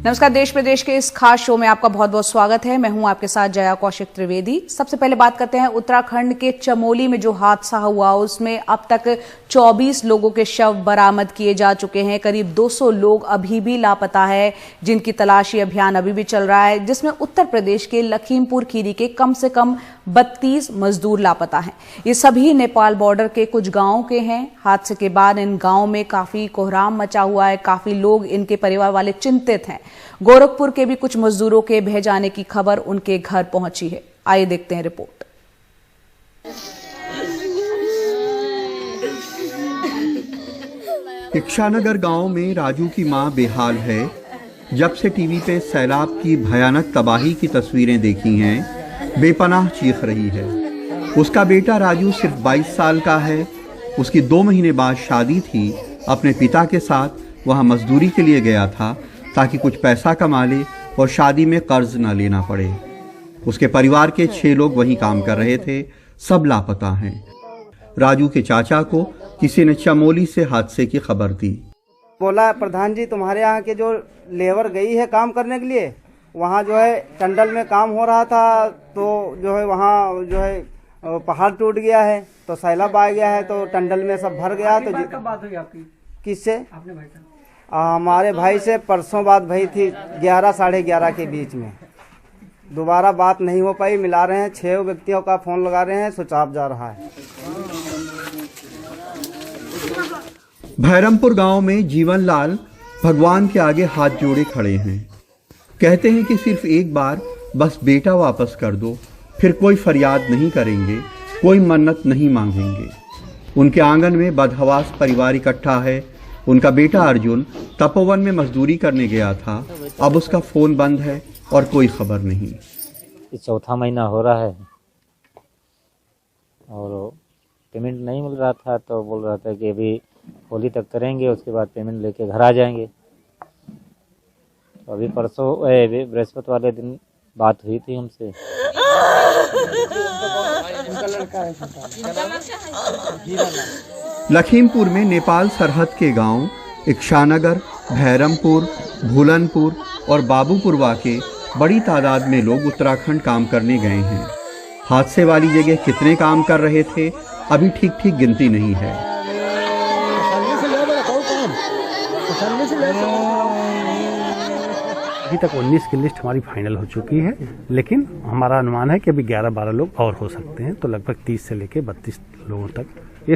नमस्कार, देश प्रदेश के इस खास शो में आपका बहुत बहुत स्वागत है। मैं हूं आपके साथ जया कौशिक त्रिवेदी। सबसे पहले बात करते हैं उत्तराखंड के चमोली में जो हादसा हुआ उसमें अब तक 24 लोगों के शव बरामद किए जा चुके हैं। करीब 200 लोग अभी भी लापता है, जिनकी तलाशी अभियान अभी भी चल रहा है, जिसमें उत्तर प्रदेश के लखीमपुर खीरी के कम से कम 32 मजदूर लापता हैं। ये सभी नेपाल बॉर्डर के कुछ गांवों के हैं। हादसे के बाद इन गांवों में काफी कोहराम मचा हुआ है। काफी लोग, इनके परिवार वाले चिंतित हैं। गोरखपुर के भी कुछ मजदूरों के बह जाने की खबर उनके घर पहुंची है। आइए देखते हैं रिपोर्ट। इक्षानगर गांव में राजू की मां बेहाल है। जब से टीवी पे सैलाब की भयानक तबाही की तस्वीरें देखी हैं, बेपनाह चीख रही है। उसका बेटा राजू सिर्फ 22 साल का है। उसकी 2 महीने बाद शादी थी। अपने पिता के साथ वहां मजदूरी के लिए गया था ताकि कुछ पैसा कमा ले और शादी में कर्ज न लेना पड़े। उसके परिवार के 6 लोग वहीं काम कर रहे थे। सब लापता हैं। राजू के चाचा को किसी ने चमोली से हादसे की खबर दी। बोला, प्रधान जी तुम्हारे यहाँ के जो लेबर गई है काम करने के लिए, वहाँ जो है टंडल में काम हो रहा था, तो जो है वहाँ जो है पहाड़ टूट गया है, तो सैलाब आ गया है, तो टंडल में सब भर गया। तो कब बात हुई आपकी? किससे? अपने भाई से। हमारे भाई से परसों बात भई थी 11 साढ़े 11 के बीच में। दोबारा बात नहीं हो पाई। मिला रहे हैं, 6 व्यक्तियों का फोन लगा रहे हैं, स्विच ऑफ जा रहा है। भैरमपुर गांव में जीवनलाल भगवान के आगे हाथ जोड़े खड़े हैं। कहते हैं कि सिर्फ एक बार बस बेटा वापस कर दो, फिर कोई फरियाद नहीं करेंगे, कोई मन्नत नहीं मांगेंगे। उनके आंगन में बदहवास परिवार इकट्ठा है। उनका बेटा अर्जुन तपोवन में मजदूरी करने गया था। अब उसका फोन बंद है और कोई खबर नहीं। चौथा महीना हो रहा है और पेमेंट नहीं मिल रहा था, तो बोल रहा था कि अभी होली तक करेंगे, उसके बाद पेमेंट लेके घर आ जाएंगे। तो अभी परसों बृहस्पति वाले दिन बात हुई थी हमसे। लखीमपुर में नेपाल सरहद के गांव इक्षानगर, भैरमपुर, भूलनपुर और बाबूपुरवा के बड़ी तादाद में लोग उत्तराखंड काम करने गए हैं। हादसे वाली जगह कितने काम कर रहे थे, अभी ठीक ठीक गिनती नहीं है। अभी तक 19 की लिस्ट हमारी फाइनल हो चुकी है, लेकिन हमारा अनुमान है कि अभी 11-12 लोग और हो सकते हैं। तो लगभग 30 से लेकर 32 लोगों तक ये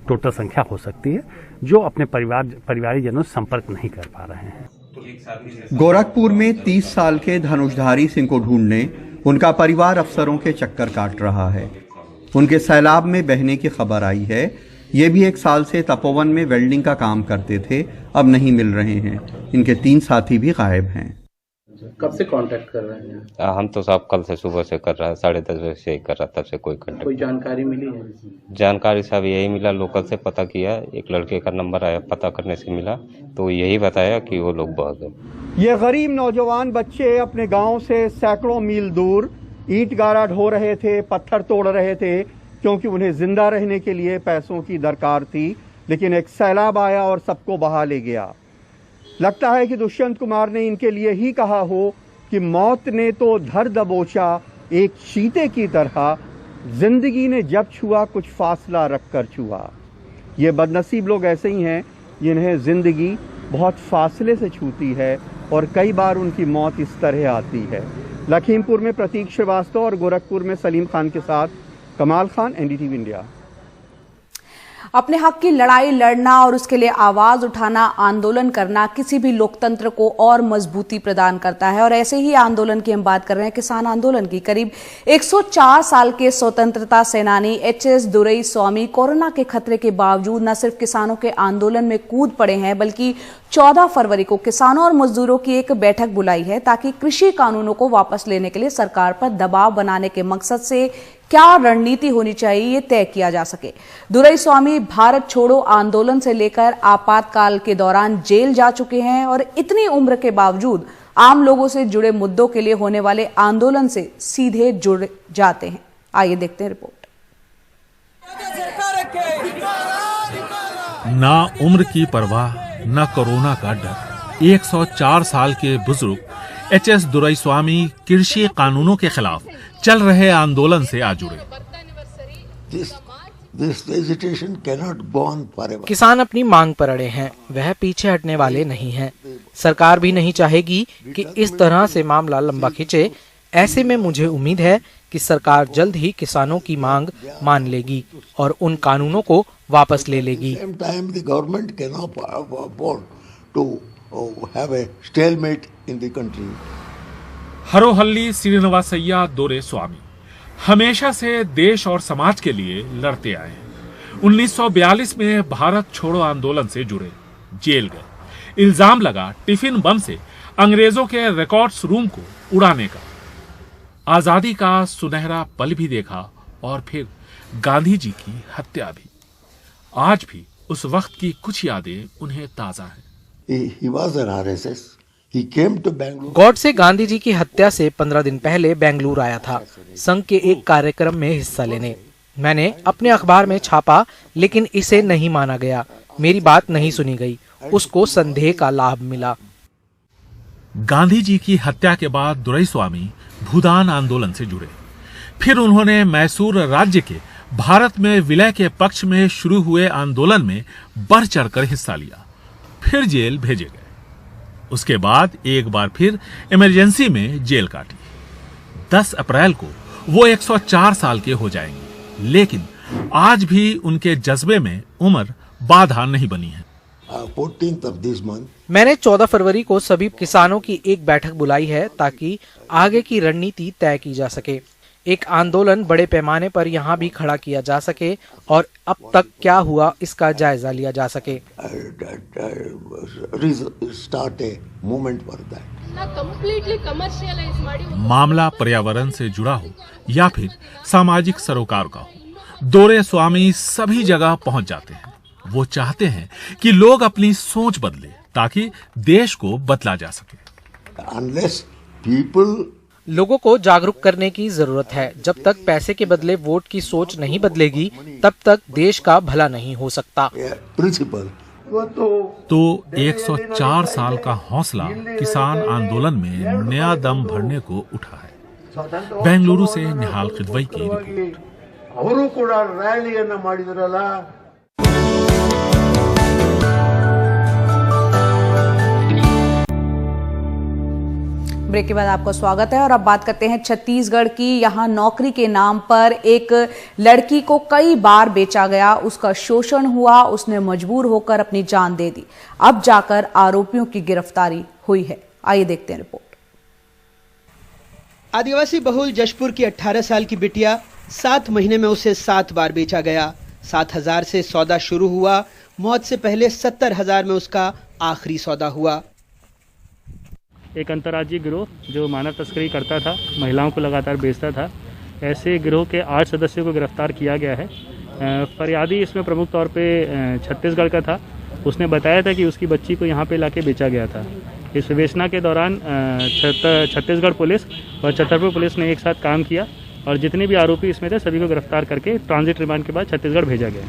टोटल संख्या हो सकती है, जो अपने परिवारीजनों से संपर्क नहीं कर पा रहे हैं। गोरखपुर में 30 साल के धनुषधारी सिंह को ढूंढने उनका परिवार अफसरों के चक्कर काट रहा है। उनके सैलाब में बहने की खबर आई है। ये भी 1 साल से तपोवन में वेल्डिंग का काम करते थे, अब नहीं मिल रहे हैं। इनके 3 साथी भी गायब हैं। कब से कांटेक्ट कर रहे हैं? हम तो साहब कल से सुबह से कर रहा है, 10:30 बजे से ही कर रहा, तब से कोई कांटेक्ट। कोई जानकारी मिली है? जानकारी साहब यही मिला, लोकल से पता किया, एक लड़के का नंबर आया, पता करने से मिला, तो यही बताया कि वो लोग बह गए। ये गरीब नौजवान बच्चे अपने गांव से सैकड़ों मील दूर ईंट गारा ढो रहे थे, पत्थर तोड़ रहे थे, क्योंकि उन्हें जिंदा रहने के लिए पैसों की दरकार थी। लेकिन एक सैलाब आया और सबको बहा ले गया। लगता है कि दुष्यंत कुमार ने इनके लिए ही कहा हो कि मौत ने तो धर दबोचा एक चीते की तरह, जिंदगी ने जब छुआ कुछ फासला रखकर छुआ। ये बदनसीब लोग ऐसे ही हैं जिन्हें जिंदगी बहुत फासले से छूती है और कई बार उनकी मौत इस तरह आती है। लखीमपुर में प्रतीक श्रीवास्तव और गोरखपुर में सलीम खान के साथ कमाल खान, एनडीटीवी इंडिया। अपने हक की लड़ाई लड़ना और उसके लिए आवाज उठाना, आंदोलन करना किसी भी लोकतंत्र को और मजबूती प्रदान करता है। और ऐसे ही आंदोलन की हम बात कर रहे हैं, किसान आंदोलन की। करीब 104 साल के स्वतंत्रता सेनानी एच.एस. दुरईस्वामी कोरोना के खतरे के बावजूद न सिर्फ किसानों के आंदोलन में कूद पड़े हैं, बल्कि 14 फरवरी को किसानों और मजदूरों की एक बैठक बुलाई है ताकि कृषि कानूनों को वापस लेने के लिए सरकार पर दबाव बनाने के मकसद से क्या रणनीति होनी चाहिए, ये तय किया जा सके। दुरईस्वामी भारत छोड़ो आंदोलन से लेकर आपातकाल के दौरान जेल जा चुके हैं और इतनी उम्र के बावजूद आम लोगों से जुड़े मुद्दों के लिए होने वाले आंदोलन से सीधे जुड़ जाते हैं। आइए देखते हैं रिपोर्ट। ना उम्र की परवाह, न कोरोना का डर, 104 साल के बुजुर्ग एच.एस. दुराईस्वामी कृषि कानूनों के खिलाफ चल रहे आंदोलन से आ जुड़े। किसान अपनी मांग पर अड़े हैं, वह पीछे हटने वाले नहीं हैं। सरकार भी नहीं चाहेगी कि इस तरह से मामला लंबा खिंचे। ऐसे में मुझे उम्मीद है कि सरकार जल्द ही किसानों की मांग मान लेगी और उन कानूनों को वापस ले लेगी। हरोहल्ली श्रीनिवासैया दोरेस्वामी हमेशा से देश और समाज के लिए लड़ते आए हैं। 1942 में भारत छोड़ो आंदोलन से जुड़े, जेल गए। इल्जाम लगा टिफिन बम से अंग्रेजों के रिकॉर्ड्स रूम को उड़ाने का। आजादी का सुनहरा पल भी देखा और फिर गांधी जी की हत्या भी। आज भी उस वक्त की कुछ यादें उन्हें ताजा हैं। गॉडसे गांधी जी की हत्या से 15 दिन पहले बेंगलुरु आया था संघ के एक कार्यक्रम में हिस्सा लेने। मैंने अपने अखबार में छापा, लेकिन इसे नहीं माना गया। मेरी बात नहीं सुनी गई। उसको संदेह का लाभ मिला। गांधी जी की हत्या के बाद दुराईस्वामी भूदान आंदोलन से जुड़े। फिर उन्होंने मैसूर राज्य के भारत में विलय के पक्ष में शुरू हुए आंदोलन में बढ़ चढ़कर हिस्सा लिया। फिर जेल भेजे गए। उसके बाद एक बार फिर इमरजेंसी में जेल काटी। 10 अप्रैल को वो 104 साल के हो जाएंगे, लेकिन आज भी उनके जज्बे में उम्र बाधा नहीं बनी है। 14th of this month, मैंने 14 फरवरी को सभी किसानों की एक बैठक बुलाई है ताकि आगे की रणनीति तय की जा सके। एक आंदोलन बड़े पैमाने पर यहाँ भी खड़ा किया जा सके और अब तक क्या हुआ इसका जायजा लिया जा सके। मामला पर्यावरण से जुड़ा हो या फिर सामाजिक सरोकार का हो, दोरेस्वामी सभी जगह पहुंच जाते हैं। वो चाहते हैं कि लोग अपनी सोच बदले ताकि देश को बदला जा सके। लोगों को जागरूक करने की जरूरत है। जब तक पैसे के बदले वोट की सोच नहीं बदलेगी, तब तक देश का भला नहीं हो सकता। तो 104 साल का हौसला किसान आंदोलन में नया दम भरने को उठा है। बेंगलुरु से निहाल खिदवई की रिपोर्ट। ब्रेक के बाद आपका स्वागत है और अब बात करते हैं छत्तीसगढ़ की। यहां नौकरी के नाम पर एक लड़की को कई बार बेचा गया, उसका शोषण हुआ, उसने मजबूर होकर अपनी जान दे दी। अब जाकर आरोपियों की गिरफ्तारी हुई है। आइए देखते हैं रिपोर्ट। आदिवासी बहुल जशपुर की 18 साल की बिटिया 7 महीने में उसे 7 बार बेचा गया। 7,000 से सौदा शुरू हुआ। मौत से पहले 70,000 में उसका आखिरी सौदा हुआ। एक अंतर्राज्यीय गिरोह जो मानव तस्करी करता था, महिलाओं को लगातार बेचता था, ऐसे गिरोह के 8 सदस्यों को गिरफ्तार किया गया है। फरियादी इसमें प्रमुख तौर पे छत्तीसगढ़ का था। उसने बताया था कि उसकी बच्ची को यहाँ पे लाके बेचा गया था। इस विवेचना के दौरान छत्तीसगढ़ पुलिस और छतरपुर पुलिस ने एक साथ काम किया और जितने भी आरोपी इसमें थे सभी को गिरफ्तार करके ट्रांजिट रिमांड के बाद छत्तीसगढ़ भेजा गया।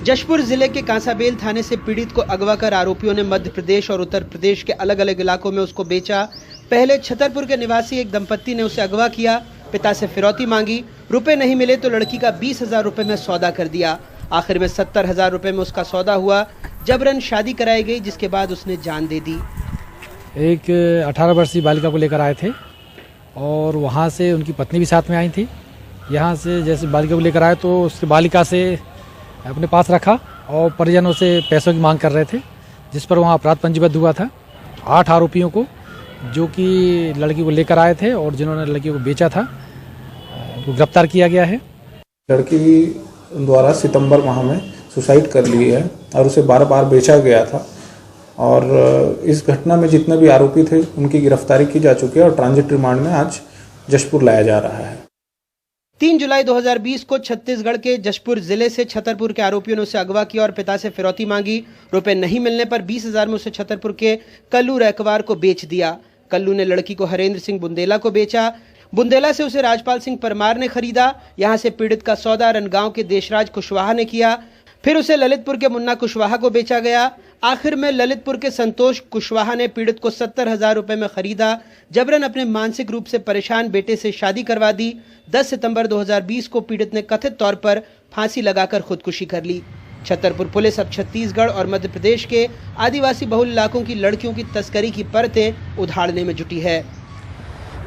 जशपुर जिले के कांसाबेल थाने से पीड़ित को अगवा कर आरोपियों ने मध्य प्रदेश और उत्तर प्रदेश के अलग अलग इलाकों में उसको बेचा। पहले छतरपुर के निवासी एक दंपत्ति ने उसे अगवा किया, पिता से फिरौती मांगी, रुपए नहीं मिले तो लड़की का 20,000 रुपए में सौदा कर दिया। आखिर में 70,000 रुपए में उसका सौदा हुआ। जबरन शादी कराई गई, जिसके बाद उसने जान दे दी। एक 18 वर्षीय बालिका को लेकर आए थे और वहाँ से उनकी पत्नी भी साथ में आई थी। यहाँ से जैसे बालिका को लेकर आए तो उसके बालिका से अपने पास रखा और परिजनों से पैसों की मांग कर रहे थे, जिस पर वहाँ अपराध पंजीबद्ध हुआ था। 8 आरोपियों को जो कि लड़की को लेकर आए थे और जिन्होंने लड़की को बेचा था, को गिरफ्तार किया गया है। लड़की द्वारा सितंबर माह में सुसाइड कर ली है और उसे बार बेचा गया था और इस घटना में जितने भी आरोपी थे उनकी गिरफ्तारी की जा चुकी है और ट्रांजिट रिमांड में आज जशपुर लाया जा रहा है। 3 जुलाई 2020 को छत्तीसगढ़ के जशपुर जिले से छतरपुर के आरोपियों ने उसे अगवा किया और पिता से फिरौती मांगी। रुपए नहीं मिलने पर 20,000 में उसे छतरपुर के कल्लू रैकवार को बेच दिया। कल्लू ने लड़की को हरेंद्र सिंह बुंदेला को बेचा। बुंदेला से उसे राजपाल सिंह परमार ने खरीदा। यहाँ से पीड़ित का सौदा रनगांव के देशराज कुशवाहा ने किया। फिर उसे ललितपुर के मुन्ना कुशवाहा को बेचा गया। आखिर में ललितपुर के संतोष कुशवाहा ने पीड़ित को 70,000 रुपए में खरीदा, जबरन अपने मानसिक रूप से परेशान बेटे से शादी करवा दी। 10 सितंबर 2020 को पीड़ित ने कथित तौर पर फांसी लगाकर खुदकुशी कर ली। छतरपुर पुलिस अब छत्तीसगढ़ और मध्य प्रदेश के आदिवासी बहुल इलाकों की लड़कियों की तस्करी की परतें उधाड़ने में जुटी है।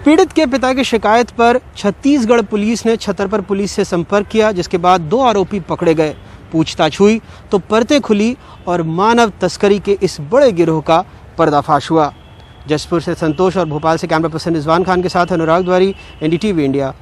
पीड़ित के पिता की शिकायत पर छत्तीसगढ़ पुलिस ने छतरपुर पुलिस से संपर्क किया, जिसके बाद 2 आरोपी पकड़े गए। पूछताछ हुई तो परतें खुली और मानव तस्करी के इस बड़े गिरोह का पर्दाफाश हुआ। जसपुर से संतोष और भोपाल से कैमरा पर्सन रिजवान खान के साथ अनुराग द्वारी, NDTV इंडिया।